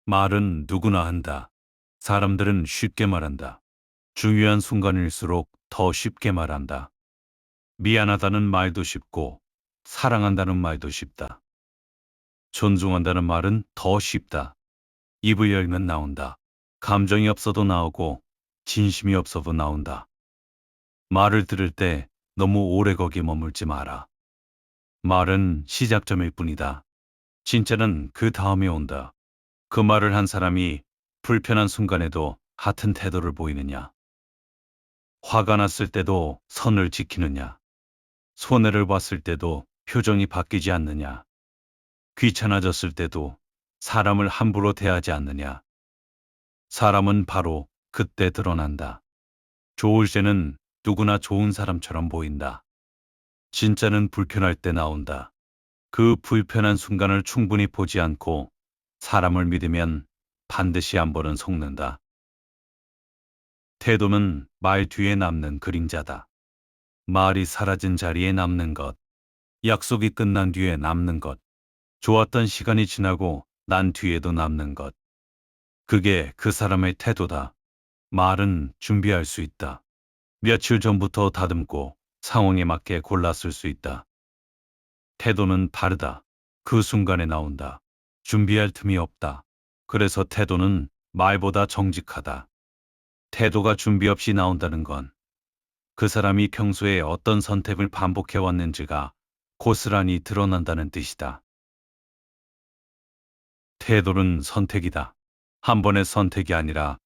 말은 누구나 한다. 사람들은 쉽게 말한다. 중요한 순간일수록 더 쉽게 말한다. 미안하다는 말도 쉽고, 사랑한다는 말도 쉽다. 존중한다는 말은 더 쉽다. 입을 열면 나온다. 감정이 없어도 나오고, 진심이 없어도 나온다. 말을 들을 때 너무 오래 거기 머물지 마라. 말은 시작점일 뿐이다. 진짜는 그 다음에 온다. 그 말을 한 사람이 불편한 순간에도 같은 태도를 보이느냐? 화가 났을 때도 선을 지키느냐? 손해를 봤을 때도 표정이 바뀌지 않느냐? 귀찮아졌을 때도 사람을 함부로 대하지 않느냐? 사람은 바로 그때 드러난다. 좋을 때는 누구나 좋은 사람처럼 보인다. 진짜는 불편할 때 나온다. 그 불편한 순간을 충분히 보지 않고 사람을 믿으면 반드시 한 번은 속는다. 태도는 말 뒤에 남는 그림자다. 말이 사라진 자리에 남는 것, 약속이 끝난 뒤에 남는 것, 좋았던 시간이 지나고 난 뒤에도 남는 것. 그게 그 사람의 태도다. 말은 준비할 수 있다. 며칠 전부터 다듬고 상황에 맞게 골랐을 수 있다. 태도는 다르다. 그 순간에 나온다. 준비할 틈이 없다. 그래서 태도는 말보다 정직하다. 태도가 준비 없이 나온다는 건 그 사람이 평소에 어떤 선택을 반복해 왔는지가 고스란히 드러난다는 뜻이다. 태도는 선택이다. 한 번의 선택이 아니라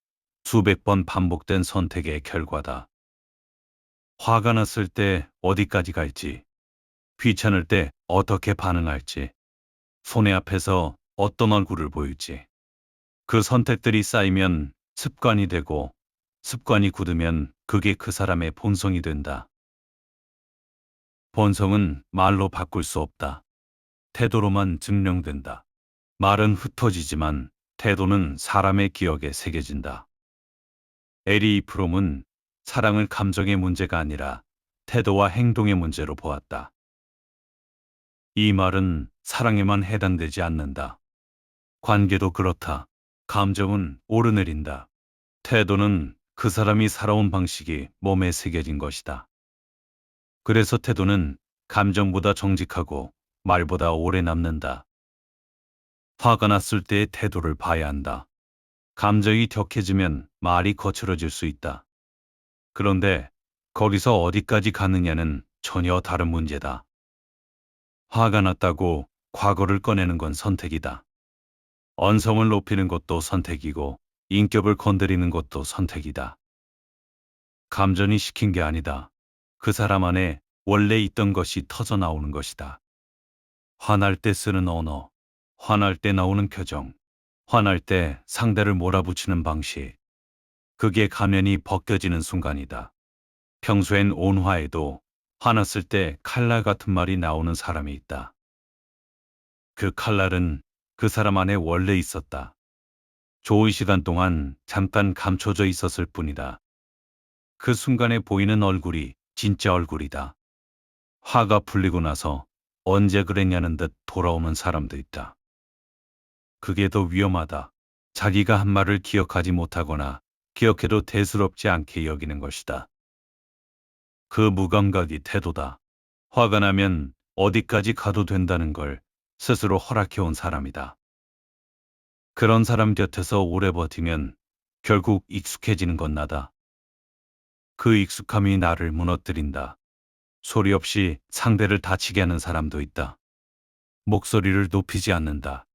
수백 번 반복된 선택의 결과다. 화가 났을 때 어디까지 갈지, 귀찮을 때 어떻게 반응할지, 손해 앞에서 어떤 얼굴을 보일지. 그 선택들이 쌓이면 습관이 되고 습관이 굳으면 그게 그 사람의 본성이 된다. 본성은 말로 바꿀 수 없다. 태도로만 증명된다. 말은 흩어지지만 태도는 사람의 기억에 새겨진다. 에리 프롬은 사랑을 감정의 문제가 아니라 태도와 행동의 문제로 보았다. 이 말은 사랑에만 해당되지 않는다. 관계도 그렇다. 감정은 오르내린다. 태도는 그 사람이 살아온 방식이 몸에 새겨진 것이다. 그래서 태도는 감정보다 정직하고 말보다 오래 남는다. 화가 났을 때의 태도를 봐야 한다. 감정이 격해지면 말이 거칠어질 수 있다. 그런데 거기서 어디까지 가느냐는 전혀 다른 문제다. 화가 났다고 과거를 꺼내는 건 선택이다. 언성을 높이는 것도 선택이고 인격을 건드리는 것도 선택이다. 감정이 시킨 게 아니다. 그 사람 안에 원래 있던 것이 터져 나오는 것이다. 화날 때 쓰는 언어, 화날 때 나오는 표정, 화날 때 상대를 몰아붙이는 방식. 그게 가면이 벗겨지는 순간이다. 평소엔 온화해도 화났을 때 칼날 같은 말이 나오는 사람이 있다. 그 칼날은 그 사람 안에 원래 있었다. 좋은 시간 동안 잠깐 감춰져 있었을 뿐이다. 그 순간에 보이는 얼굴이 진짜 얼굴이다. 화가 풀리고 나서 언제 그랬냐는 듯 돌아오는 사람도 있다. 그게 더 위험하다. 자기가 한 말을 기억하지 못하거나 기억해도 대수롭지 않게 여기는 것이다. 그 무감각이 태도다. 화가 나면 어디까지 가도 된다는 걸 스스로 허락해온 사람이다. 그런 사람 곁에서 오래 버티면 결국 익숙해지는 건 나다. 그 익숙함이 나를 무너뜨린다. 소리 없이 상대를 다치게 하는 사람도 있다. 목소리를 높이지 않는다.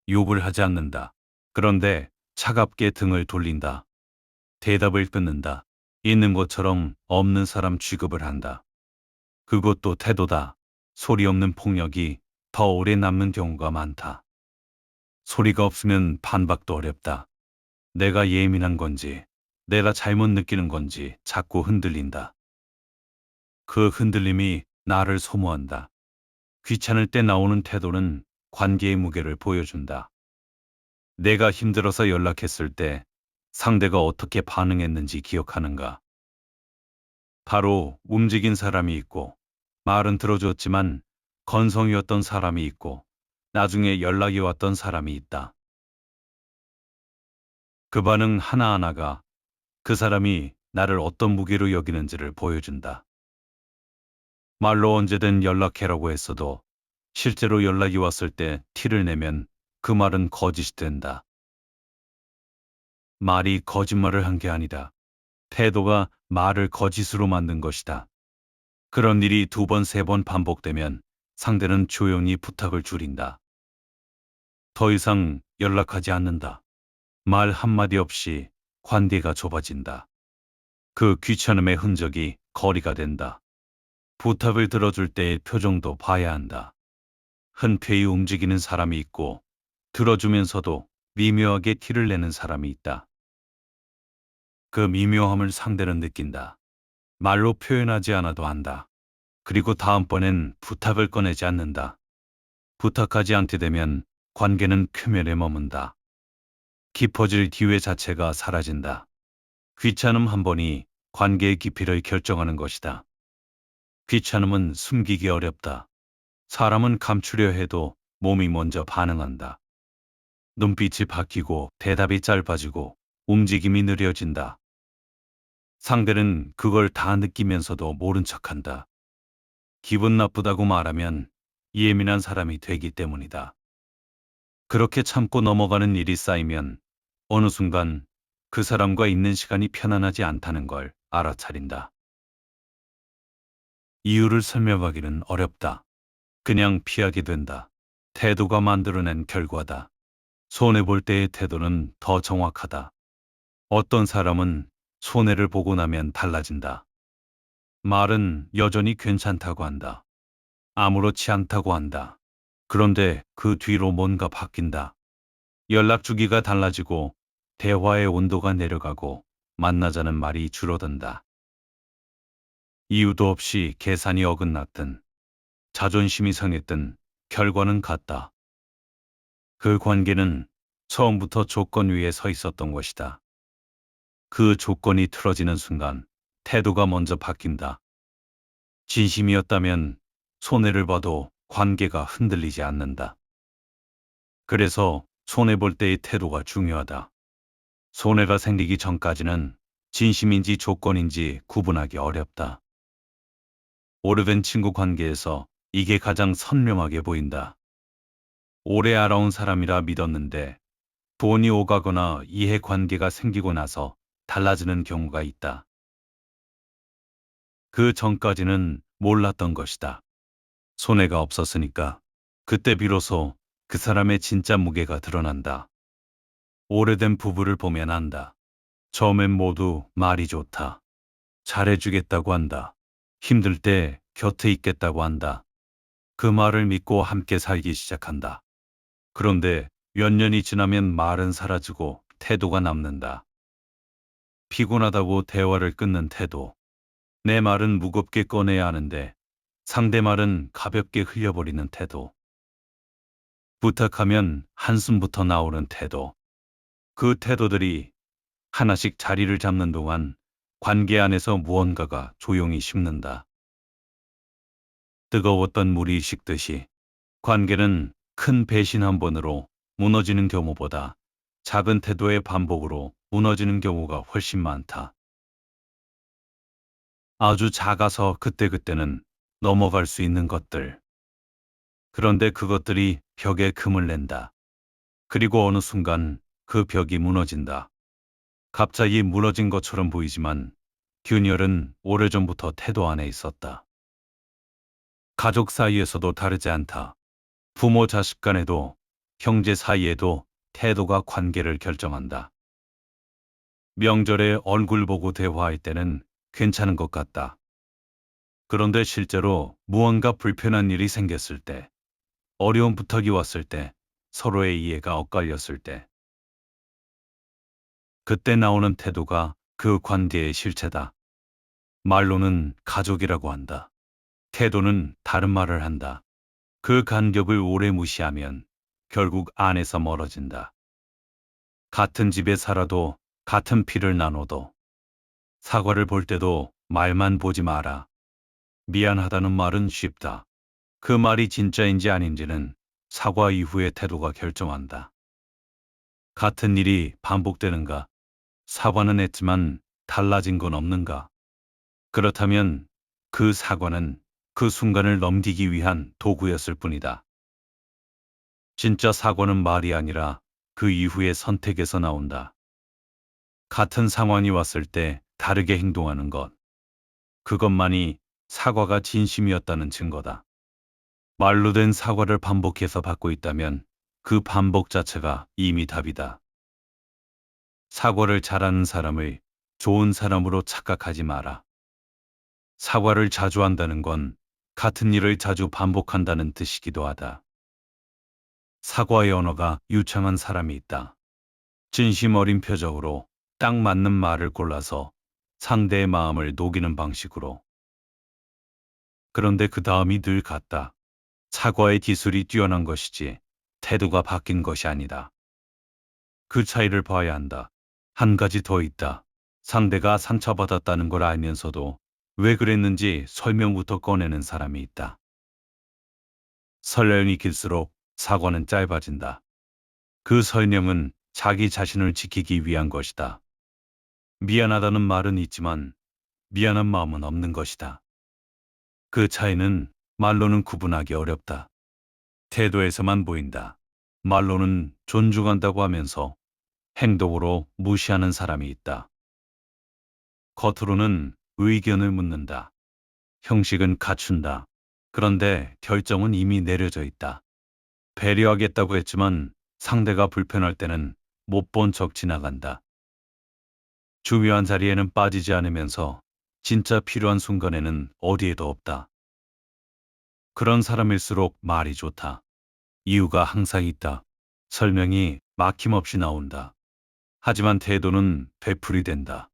욕을 하지 않는다. 그런데 차갑게 등을 돌린다. 대답을 끊는다. 있는 것처럼 없는 사람 취급을 한다. 그것도 태도다. 소리 없는 폭력이 더 오래 남는 경우가 많다. 소리가 없으면 반박도 어렵다. 내가 예민한 건지, 내가 잘못 느끼는 건지 자꾸 흔들린다. 그 흔들림이 나를 소모한다. 귀찮을 때 나오는 태도는 관계의 무게를 보여준다. 내가 힘들어서 연락했을 때 상대가 어떻게 반응했는지 기억하는가? 바로 움직인 사람이 있고, 말은 들어줬지만 건성이었던 사람이 있고, 나중에 연락이 왔던 사람이 있다. 그 반응 하나하나가 그 사람이 나를 어떤 무게로 여기는지를 보여준다. 말로 언제든 연락해라고 했어도 실제로 연락이 왔을 때 티를 내면 그 말은 거짓이 된다. 말이 거짓말을 한 게 아니다. 태도가 말을 거짓으로 만든 것이다. 그런 일이 두 번, 세 번 반복되면 상대는 조용히 부탁을 줄인다. 더 이상 연락하지 않는다. 말 한마디 없이 관계가 좁아진다. 그 귀찮음의 흔적이 거리가 된다. 부탁을 들어줄 때의 표정도 봐야 한다. 흔쾌히 움직이는 사람이 있고 들어주면서도 미묘하게 티를 내는 사람이 있다. 그 미묘함을 상대는 느낀다. 말로 표현하지 않아도 안다. 그리고 다음번엔 부탁을 꺼내지 않는다. 부탁하지 않게 되면 관계는 표면에 머문다. 깊어질 기회 자체가 사라진다. 귀찮음 한 번이 관계의 깊이를 결정하는 것이다. 귀찮음은 숨기기 어렵다. 사람은 감추려 해도 몸이 먼저 반응한다. 눈빛이 바뀌고 대답이 짧아지고 움직임이 느려진다. 상대는 그걸 다 느끼면서도 모른 척한다. 기분 나쁘다고 말하면 예민한 사람이 되기 때문이다. 그렇게 참고 넘어가는 일이 쌓이면 어느 순간 그 사람과 있는 시간이 편안하지 않다는 걸 알아차린다. 이유를 설명하기는 어렵다. 그냥 피하게 된다. 태도가 만들어낸 결과다. 손해볼 때의 태도는 더 정확하다. 어떤 사람은 손해를 보고 나면 달라진다. 말은 여전히 괜찮다고 한다. 아무렇지 않다고 한다. 그런데 그 뒤로 뭔가 바뀐다. 연락 주기가 달라지고 대화의 온도가 내려가고 만나자는 말이 줄어든다. 이유도 없이 계산이 어긋났든 자존심이 상했든 결과는 같다. 그 관계는 처음부터 조건 위에 서 있었던 것이다. 그 조건이 틀어지는 순간 태도가 먼저 바뀐다. 진심이었다면 손해를 봐도 관계가 흔들리지 않는다. 그래서 손해볼 때의 태도가 중요하다. 손해가 생기기 전까지는 진심인지 조건인지 구분하기 어렵다. 오래된 친구 관계에서 이게 가장 선명하게 보인다. 오래 알아온 사람이라 믿었는데 돈이 오가거나 이해관계가 생기고 나서 달라지는 경우가 있다. 그 전까지는 몰랐던 것이다. 손해가 없었으니까 그때 비로소 그 사람의 진짜 무게가 드러난다. 오래된 부부를 보면 안다. 처음엔 모두 말이 좋다. 잘해주겠다고 한다. 힘들 때 곁에 있겠다고 한다. 그 말을 믿고 함께 살기 시작한다. 그런데 몇 년이 지나면 말은 사라지고 태도가 남는다. 피곤하다고 대화를 끊는 태도. 내 말은 무겁게 꺼내야 하는데 상대 말은 가볍게 흘려버리는 태도. 부탁하면 한숨부터 나오는 태도. 그 태도들이 하나씩 자리를 잡는 동안 관계 안에서 무언가가 조용히 식는다. 뜨거웠던 물이 식듯이 관계는 큰 배신 한 번으로 무너지는 경우보다 작은 태도의 반복으로 무너지는 경우가 훨씬 많다. 아주 작아서 그때그때는 넘어갈 수 있는 것들. 그런데 그것들이 벽에 금을 낸다. 그리고 어느 순간 그 벽이 무너진다. 갑자기 무너진 것처럼 보이지만 균열은 오래전부터 태도 안에 있었다. 가족 사이에서도 다르지 않다. 부모 자식 간에도 형제 사이에도 태도가 관계를 결정한다. 명절에 얼굴 보고 대화할 때는 괜찮은 것 같다. 그런데 실제로 무언가 불편한 일이 생겼을 때, 어려운 부탁이 왔을 때, 서로의 이해가 엇갈렸을 때, 그때 나오는 태도가 그 관계의 실체다. 말로는 가족이라고 한다. 태도는 다른 말을 한다. 그 간격을 오래 무시하면 결국 안에서 멀어진다. 같은 집에 살아도 같은 피를 나눠도 사과를 볼 때도 말만 보지 마라. 미안하다는 말은 쉽다. 그 말이 진짜인지 아닌지는 사과 이후의 태도가 결정한다. 같은 일이 반복되는가? 사과는 했지만 달라진 건 없는가? 그렇다면 그 사과는 그 순간을 넘기기 위한 도구였을 뿐이다. 진짜 사과는 말이 아니라 그 이후의 선택에서 나온다. 같은 상황이 왔을 때 다르게 행동하는 것. 그것만이 사과가 진심이었다는 증거다. 말로 된 사과를 반복해서 받고 있다면 그 반복 자체가 이미 답이다. 사과를 잘하는 사람을 좋은 사람으로 착각하지 마라. 사과를 자주 한다는 건 같은 일을 자주 반복한다는 뜻이기도 하다. 사과의 언어가 유창한 사람이 있다. 진심 어린 표정으로 딱 맞는 말을 골라서 상대의 마음을 녹이는 방식으로. 그런데 그 다음이 늘 같다. 사과의 기술이 뛰어난 것이지 태도가 바뀐 것이 아니다. 그 차이를 봐야 한다. 한 가지 더 있다. 상대가 상처받았다는 걸 알면서도 왜 그랬는지 설명부터 꺼내는 사람이 있다. 설명이 길수록 사과는 짧아진다. 그 설명은 자기 자신을 지키기 위한 것이다. 미안하다는 말은 있지만 미안한 마음은 없는 것이다. 그 차이는 말로는 구분하기 어렵다. 태도에서만 보인다. 말로는 존중한다고 하면서 행동으로 무시하는 사람이 있다. 겉으로는 의견을 묻는다. 형식은 갖춘다. 그런데 결정은 이미 내려져 있다. 배려하겠다고 했지만 상대가 불편할 때는 못 본 척 지나간다. 중요한 자리에는 빠지지 않으면서 진짜 필요한 순간에는 어디에도 없다. 그런 사람일수록 말이 좋다. 이유가 항상 있다. 설명이 막힘없이 나온다. 하지만 태도는 되풀이 된다.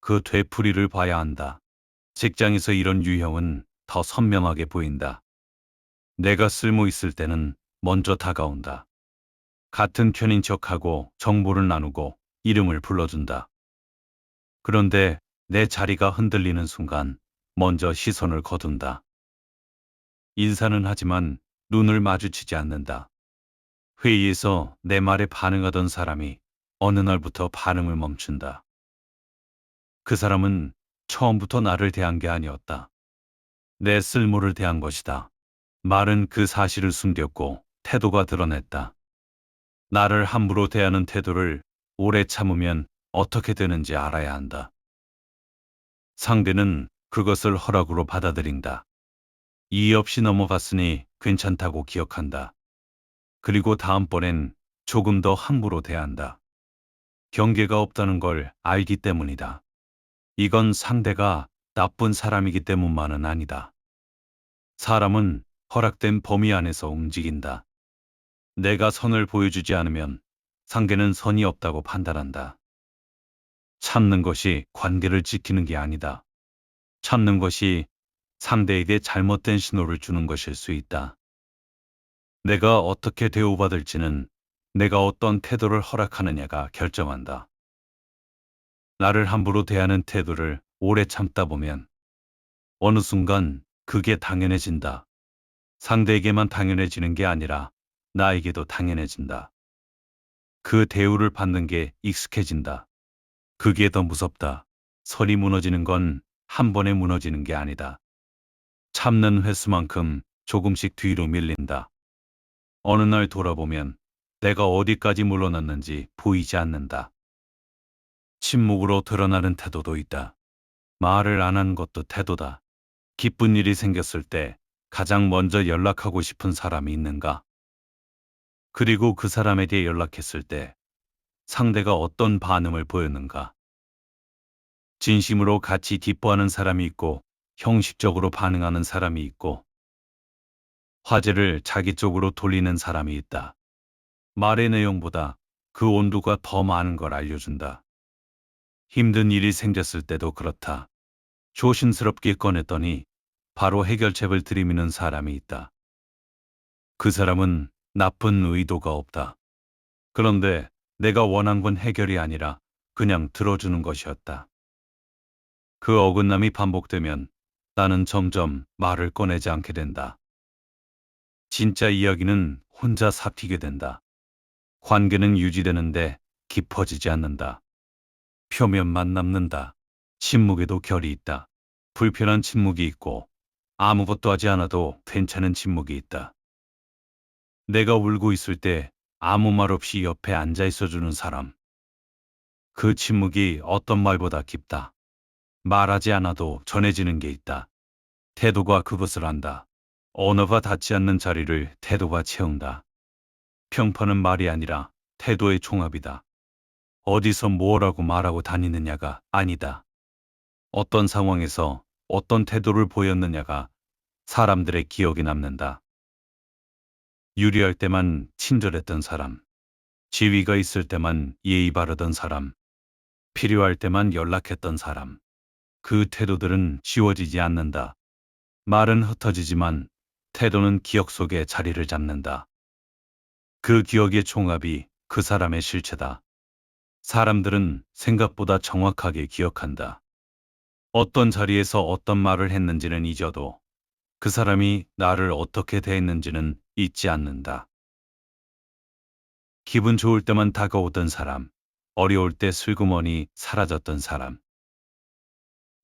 그 되풀이를 봐야 한다. 직장에서 이런 유형은 더 선명하게 보인다. 내가 쓸모 있을 때는 먼저 다가온다. 같은 편인 척하고 정보를 나누고 이름을 불러준다. 그런데 내 자리가 흔들리는 순간 먼저 시선을 거둔다. 인사는 하지만 눈을 마주치지 않는다. 회의에서 내 말에 반응하던 사람이 어느 날부터 반응을 멈춘다. 그 사람은 처음부터 나를 대한 게 아니었다. 내 쓸모를 대한 것이다. 말은 그 사실을 숨겼고 태도가 드러냈다. 나를 함부로 대하는 태도를 오래 참으면 어떻게 되는지 알아야 한다. 상대는 그것을 허락으로 받아들인다. 이의 없이 넘어갔으니 괜찮다고 기억한다. 그리고 다음번엔 조금 더 함부로 대한다. 경계가 없다는 걸 알기 때문이다. 이건 상대가 나쁜 사람이기 때문만은 아니다. 사람은 허락된 범위 안에서 움직인다. 내가 선을 보여주지 않으면 상대는 선이 없다고 판단한다. 참는 것이 관계를 지키는 게 아니다. 참는 것이 상대에게 잘못된 신호를 주는 것일 수 있다. 내가 어떻게 대우받을지는 내가 어떤 태도를 허락하느냐가 결정한다. 나를 함부로 대하는 태도를 오래 참다 보면 어느 순간 그게 당연해진다. 상대에게만 당연해지는 게 아니라 나에게도 당연해진다. 그 대우를 받는 게 익숙해진다. 그게 더 무섭다. 선이 무너지는 건 한 번에 무너지는 게 아니다. 참는 횟수만큼 조금씩 뒤로 밀린다. 어느 날 돌아보면 내가 어디까지 물러났는지 보이지 않는다. 침묵으로 드러나는 태도도 있다. 말을 안 하는 것도 태도다. 기쁜 일이 생겼을 때 가장 먼저 연락하고 싶은 사람이 있는가? 그리고 그 사람에게 연락했을 때 상대가 어떤 반응을 보였는가? 진심으로 같이 기뻐하는 사람이 있고 형식적으로 반응하는 사람이 있고 화제를 자기 쪽으로 돌리는 사람이 있다. 말의 내용보다 그 온도가 더 많은 걸 알려준다. 힘든 일이 생겼을 때도 그렇다. 조심스럽게 꺼냈더니 바로 해결책을 들이미는 사람이 있다. 그 사람은 나쁜 의도가 없다. 그런데 내가 원한 건 해결이 아니라 그냥 들어주는 것이었다. 그 어긋남이 반복되면 나는 점점 말을 꺼내지 않게 된다. 진짜 이야기는 혼자 삭히게 된다. 관계는 유지되는데 깊어지지 않는다. 표면만 남는다. 침묵에도 결이 있다. 불편한 침묵이 있고 아무것도 하지 않아도 괜찮은 침묵이 있다. 내가 울고 있을 때 아무 말 없이 옆에 앉아 있어주는 사람. 그 침묵이 어떤 말보다 깊다. 말하지 않아도 전해지는 게 있다. 태도가 그것을 안다. 언어가 닿지 않는 자리를 태도가 채운다. 평판은 말이 아니라 태도의 종합이다. 어디서 뭐라고 말하고 다니느냐가 아니다. 어떤 상황에서 어떤 태도를 보였느냐가 사람들의 기억에 남는다. 유리할 때만 친절했던 사람, 지위가 있을 때만 예의 바르던 사람, 필요할 때만 연락했던 사람. 그 태도들은 지워지지 않는다. 말은 흩어지지만 태도는 기억 속에 자리를 잡는다. 그 기억의 종합이 그 사람의 실체다. 사람들은 생각보다 정확하게 기억한다. 어떤 자리에서 어떤 말을 했는지는 잊어도 그 사람이 나를 어떻게 대했는지는 잊지 않는다. 기분 좋을 때만 다가오던 사람, 어려울 때 슬그머니 사라졌던 사람,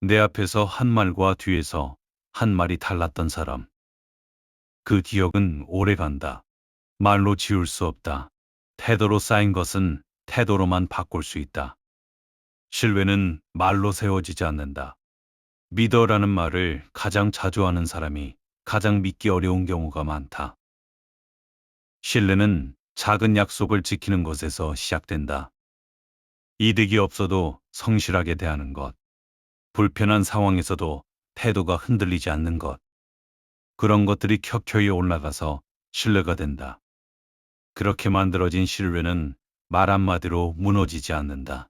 내 앞에서 한 말과 뒤에서 한 말이 달랐던 사람. 그 기억은 오래간다. 말로 지울 수 없다. 태도로 쌓인 것은 태도로만 바꿀 수 있다. 신뢰는 말로 세워지지 않는다. 믿어라는 말을 가장 자주 하는 사람이 가장 믿기 어려운 경우가 많다. 신뢰는 작은 약속을 지키는 것에서 시작된다. 이득이 없어도 성실하게 대하는 것. 불편한 상황에서도 태도가 흔들리지 않는 것. 그런 것들이 켜켜이 올라가서 신뢰가 된다. 그렇게 만들어진 신뢰는 말 한마디로 무너지지 않는다.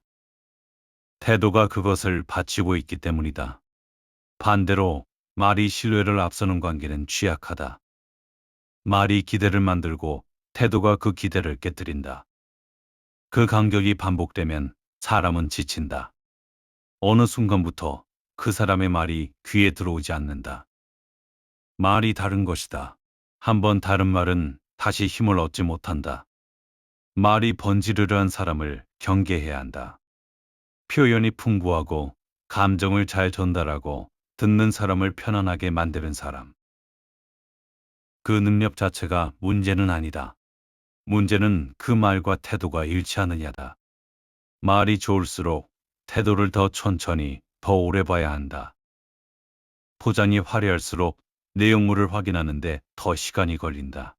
태도가 그것을 받치고 있기 때문이다. 반대로 말이 신뢰를 앞서는 관계는 취약하다. 말이 기대를 만들고 태도가 그 기대를 깨뜨린다. 그 간격이 반복되면 사람은 지친다. 어느 순간부터 그 사람의 말이 귀에 들어오지 않는다. 말이 다른 것이다. 한번 다른 말은 다시 힘을 얻지 못한다. 말이 번지르르한 사람을 경계해야 한다. 표현이 풍부하고 감정을 잘 전달하고 듣는 사람을 편안하게 만드는 사람. 그 능력 자체가 문제는 아니다. 문제는 그 말과 태도가 일치하느냐다. 말이 좋을수록 태도를 더 천천히, 더 오래 봐야 한다. 포장이 화려할수록 내용물을 확인하는데 더 시간이 걸린다.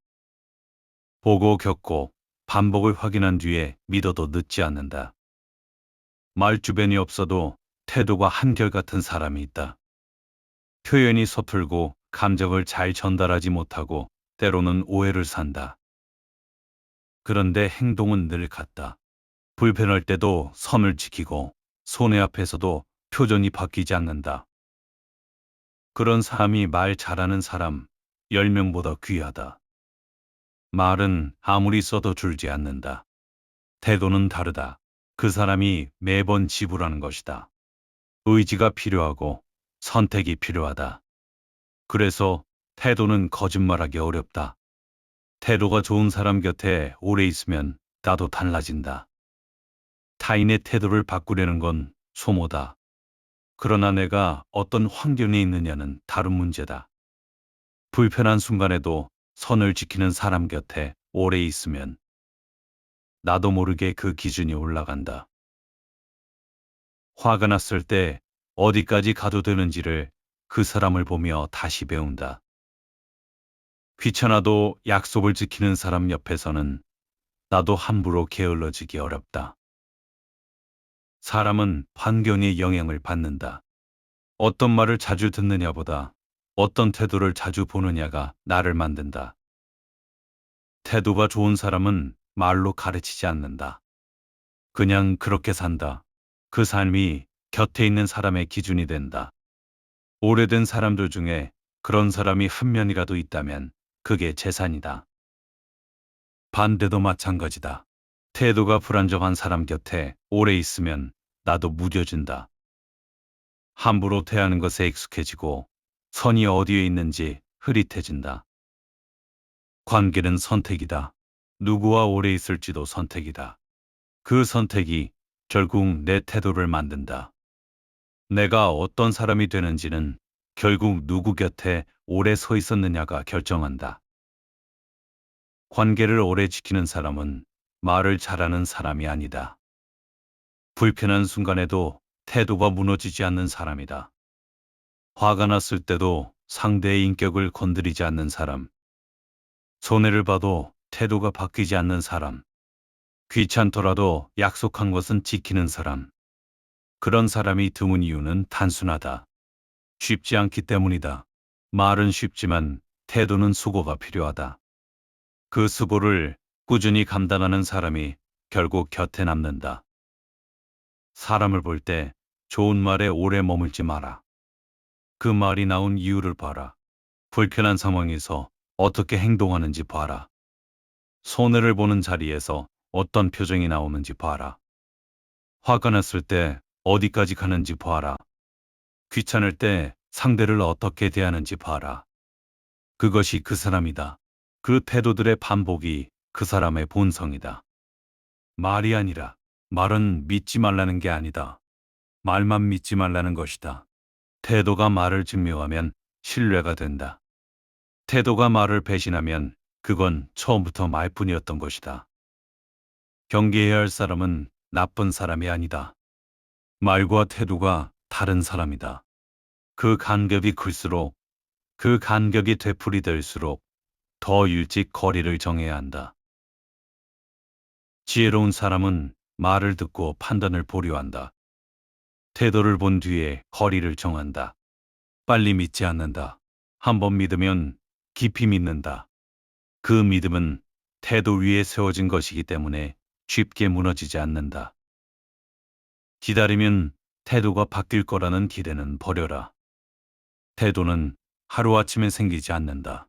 보고 겪고 반복을 확인한 뒤에 믿어도 늦지 않는다. 말 주변이 없어도 태도가 한결같은 사람이 있다. 표현이 서툴고 감정을 잘 전달하지 못하고 때로는 오해를 산다. 그런데 행동은 늘 같다. 불편할 때도 선을 지키고 손해 앞에서도 표정이 바뀌지 않는다. 그런 사람이 말 잘하는 사람 10명보다 귀하다. 말은 아무리 써도 줄지 않는다. 태도는 다르다. 그 사람이 매번 지불하는 것이다. 의지가 필요하고 선택이 필요하다. 그래서 태도는 거짓말하기 어렵다. 태도가 좋은 사람 곁에 오래 있으면 나도 달라진다. 타인의 태도를 바꾸려는 건 소모다. 그러나 내가 어떤 환경에 있느냐는 다른 문제다. 불편한 순간에도 선을 지키는 사람 곁에 오래 있으면 나도 모르게 그 기준이 올라간다. 화가 났을 때 어디까지 가도 되는지를 그 사람을 보며 다시 배운다. 귀찮아도 약속을 지키는 사람 옆에서는 나도 함부로 게을러지기 어렵다. 사람은 환경의 영향을 받는다. 어떤 말을 자주 듣느냐보다 어떤 태도를 자주 보느냐가 나를 만든다. 태도가 좋은 사람은 말로 가르치지 않는다. 그냥 그렇게 산다. 그 삶이 곁에 있는 사람의 기준이 된다. 오래된 사람들 중에 그런 사람이 한 명이라도 있다면 그게 재산이다. 반대도 마찬가지다. 태도가 불안정한 사람 곁에 오래 있으면 나도 무뎌진다. 함부로 대하는 것에 익숙해지고 선이 어디에 있는지 흐릿해진다. 관계는 선택이다. 누구와 오래 있을지도 선택이다. 그 선택이 결국 내 태도를 만든다. 내가 어떤 사람이 되는지는 결국 누구 곁에 오래 서 있었느냐가 결정한다. 관계를 오래 지키는 사람은 말을 잘하는 사람이 아니다. 불편한 순간에도 태도가 무너지지 않는 사람이다. 화가 났을 때도 상대의 인격을 건드리지 않는 사람. 손해를 봐도 태도가 바뀌지 않는 사람. 귀찮더라도 약속한 것은 지키는 사람. 그런 사람이 드문 이유는 단순하다. 쉽지 않기 때문이다. 말은 쉽지만 태도는 수고가 필요하다. 그 수고를 꾸준히 감당하는 사람이 결국 곁에 남는다. 사람을 볼 때 좋은 말에 오래 머물지 마라. 그 말이 나온 이유를 봐라. 불편한 상황에서 어떻게 행동하는지 봐라. 손해를 보는 자리에서 어떤 표정이 나오는지 봐라. 화가 났을 때 어디까지 가는지 봐라. 귀찮을 때 상대를 어떻게 대하는지 봐라. 그것이 그 사람이다. 그 태도들의 반복이 그 사람의 본성이다. 말이 아니라 말은 믿지 말라는 게 아니다. 말만 믿지 말라는 것이다. 태도가 말을 증명하면 신뢰가 된다. 태도가 말을 배신하면 그건 처음부터 말뿐이었던 것이다. 경계해야 할 사람은 나쁜 사람이 아니다. 말과 태도가 다른 사람이다. 그 간격이 클수록, 그 간격이 되풀이 될수록 더 일찍 거리를 정해야 한다. 지혜로운 사람은 말을 듣고 판단을 보류한다. 태도를 본 뒤에 거리를 정한다. 빨리 믿지 않는다. 한번 믿으면 깊이 믿는다. 그 믿음은 태도 위에 세워진 것이기 때문에 쉽게 무너지지 않는다. 기다리면 태도가 바뀔 거라는 기대는 버려라. 태도는 하루아침에 생기지 않는다.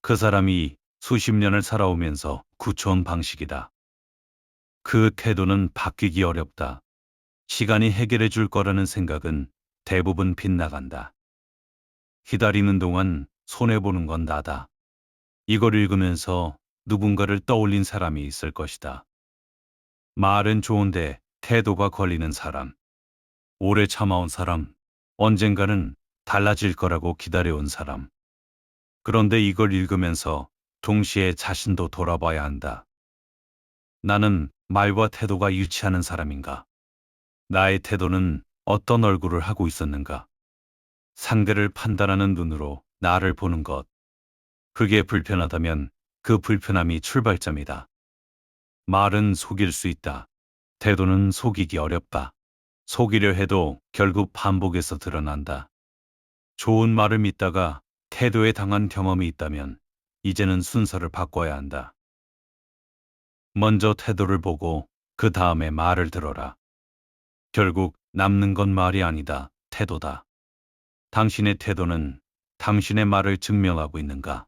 그 사람이 수십 년을 살아오면서 굳혀온 방식이다. 그 태도는 바뀌기 어렵다. 시간이 해결해 줄 거라는 생각은 대부분 빗나간다. 기다리는 동안 손해보는 건 나다. 이걸 읽으면서 누군가를 떠올린 사람이 있을 것이다. 말은 좋은데 태도가 걸리는 사람. 오래 참아온 사람. 언젠가는 달라질 거라고 기다려온 사람. 그런데 이걸 읽으면서 동시에 자신도 돌아봐야 한다. 나는 말과 태도가 일치하는 사람인가? 나의 태도는 어떤 얼굴을 하고 있었는가? 상대를 판단하는 눈으로 나를 보는 것. 그게 불편하다면 그 불편함이 출발점이다. 말은 속일 수 있다. 태도는 속이기 어렵다. 속이려 해도 결국 반복해서 드러난다. 좋은 말을 믿다가 태도에 당한 경험이 있다면 이제는 순서를 바꿔야 한다. 먼저 태도를 보고 그 다음에 말을 들어라. 결국 남는 건 말이 아니다. 태도다. 당신의 태도는 당신의 말을 증명하고 있는가?